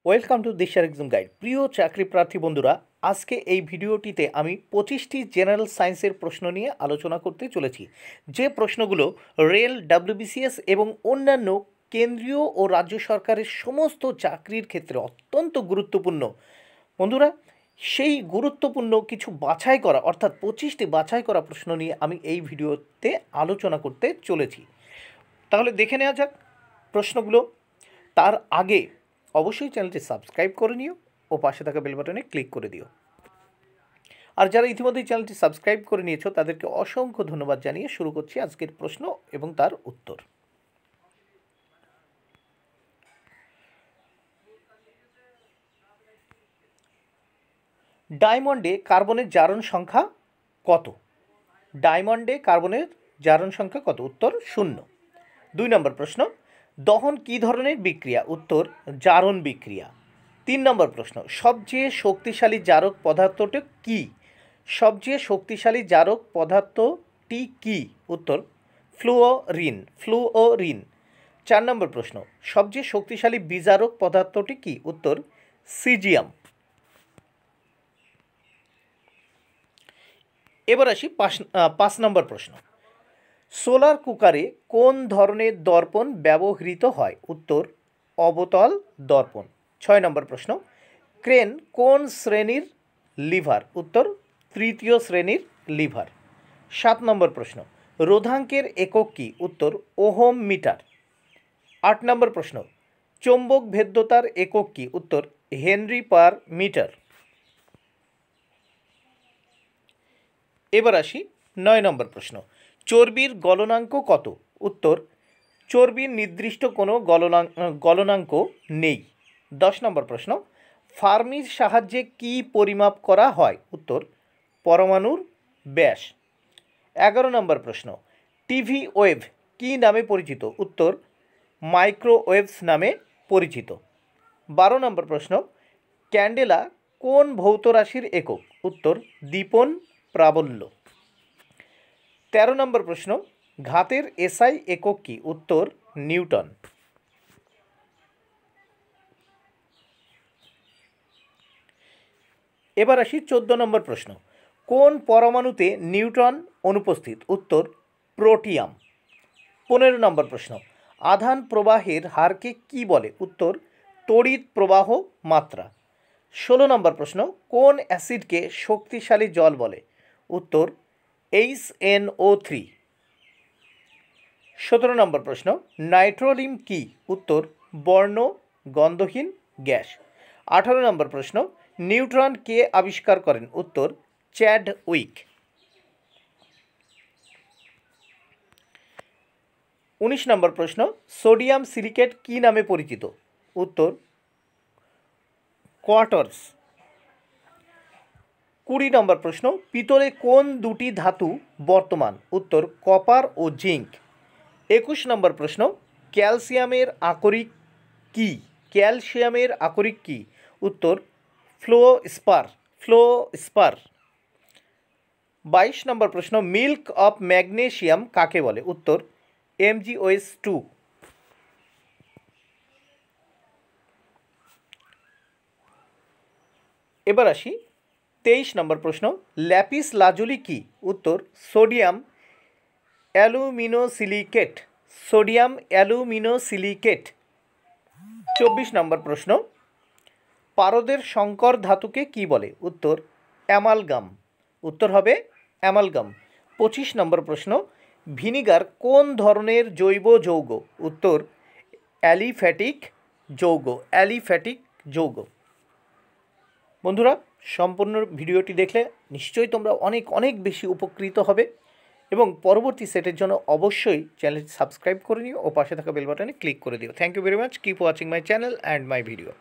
Welcome to দিশার exam guide. প্রিয় চাকরি প্রার্থী বন্ধুরা, আজকে এই ভিডিওটিতে আমি 25টি জেনারেল সায়েন্সের প্রশ্ন নিয়ে আলোচনা করতে চলেছি, যে প্রশ্নগুলো রেল, ডাব্লিউবিসিএস এবং অন্যান্য কেন্দ্রীয় ও রাজ্য সরকারের সমস্ত চাকরির ক্ষেত্রে অত্যন্ত গুরুত্বপূর্ণ। বন্ধুরা, সেই গুরুত্বপূর্ণ কিছু বাছাই করা অর্থাৎ 25টি বাছাই করা প্রশ্ন নিয়ে আমি এই ভিডিওতে আলোচনা করতে চলেছি। তাহলে দেখে নেওয়া যাক প্রশ্নগুলো। তার আগে অবশ্যই চ্যানেলটি সাবস্ক্রাইব করে নিও ও পাশে থাকা বেল বাটনে ক্লিক করে দিও। আর যারা ইতিমধ্যেই চ্যানেলটি সাবস্ক্রাইব করে নিয়েছো তাদেরকে অসংখ্য ধন্যবাদ জানিয়ে শুরু করছি আজকের প্রশ্ন এবং তার উত্তর। ডায়মন্ডে কার্বনের জারণ সংখ্যা কত? ডায়মন্ডে কার্বনের জারণ সংখ্যা কত? উত্তর 0। 2 নম্বর প্রশ্ন, দহন কী ধরনের বিক্রিয়া? উত্তর জারণ বিক্রিয়া। 3 নম্বর প্রশ্ন, সবচেয়ে শক্তিশালী জারক পদার্থটি কী? সবচেয়ে শক্তিশালী জারক পদার্থটি কী? উত্তর ফ্লুওরিন। 4 নম্বর প্রশ্ন, সবচেয়ে শক্তিশালী বিজারক পদার্থটি কী? উত্তর সিজিয়াম। এবার আসি 5 নম্বর প্রশ্ন, সোলার কুকারে কোন ধরনের দর্পণ ব্যবহৃত হয়? উত্তর অবতল দর্পণ। 6 নম্বর প্রশ্ন, ক্রেন কোন শ্রেণীর লিভার? উত্তর তৃতীয় শ্রেণীর লিভার। 7 নম্বর প্রশ্ন, রোধাঙ্কের একক কী? উত্তর ওহম মিটার। 8 নম্বর প্রশ্ন, চৌম্বক ভেদ্যতার একক কী? উত্তর হেনরি পার মিটার। এবার আসি 9 নম্বর প্রশ্ন, চর্বির গলনাঙ্ক কত? উত্তর চর্বির নির্দিষ্ট কোনো গলনাঙ্ক নেই। 10 নম্বর প্রশ্ন, ফার্মির সাহায্যে কী পরিমাপ করা হয়? উত্তর পরমাণুর ব্যাস। 11 নম্বর প্রশ্ন, টিভি ওয়েভ কী নামে পরিচিত? উত্তর মাইক্রোওয়েভস নামে পরিচিত। 12 নম্বর প্রশ্ন, ক্যান্ডেলা কোন ভৌত রাশির একক? উত্তর দীপন প্রাবল্য। 13 নম্বর প্রশ্ন, ঘাতের এসআই একক কী? উত্তর নিউটন। এবার আসি 14 নম্বর প্রশ্ন, কোন পরমাণুতে নিউট্রন অনুপস্থিত? উত্তর প্রোটিয়াম। 15 নম্বর প্রশ্ন, আধান প্রবাহের হারকে কি বলে? উত্তর তড়িৎ প্রবাহ মাত্রা। 16 নম্বর প্রশ্ন, কোন অ্যাসিডকে শক্তিশালী জল বলে? উত্তর HNO3। 17 নম্বর প্রশ্ন, নাইট্রোলিন কি? উত্তর বর্ণ গন্ধহীন গ্যাস। 18 নম্বর প্রশ্ন, নিউট্রন কে আবিষ্কার করেন? উত্তর চ্যাডউইক। 19 নম্বর প্রশ্ন, সোডিয়াম সিলিকেট কি নামে পরিচিত? উত্তর কোয়ার্টার্স। 20 নম্বর প্রশ্ন, পিতলে কোন দুটি ধাতু বর্তমান? উত্তর কপার ও জিঙ্ক। 21 নম্বর প্রশ্ন, ক্যালসিয়ামের আকরিক কি? ক্যালসিয়ামের আকরিক কি? উত্তর ফ্লোস্পার। 22 নম্বর প্রশ্ন, মিল্ক অফ ম্যাগনেসিয়াম কাকে বলে? উত্তর MgOH2। এবার আসি 23 নম্বর প্রশ্ন, ল্যাপিস লাজুলি কি? উত্তর সোডিয়াম অ্যালুমিনোসিলিকেট। 24 নম্বর প্রশ্ন, পারদের সংকর ধাতুকে কি বলে? উত্তর অ্যামালগাম। উত্তর হবে অ্যামালগাম। 25 নম্বর প্রশ্ন, ভিনিগার কোন ধরনের জৈব যৌগ? উত্তর অ্যালিফ্যাটিক যৌগ। বন্ধুরা, সম্পূর্ণ ভিডিওটি দেখলে নিশ্চয়ই তোমরা অনেক বেশি উপকৃত হবে এবং পরবর্তী সেটের জন্য অবশ্যই চ্যানেলটি সাবস্ক্রাইব করে নিও ও পাশে থাকা বেল বাটনে ক্লিক করে দিও। Thank you very much. Keep watching my channel and my video.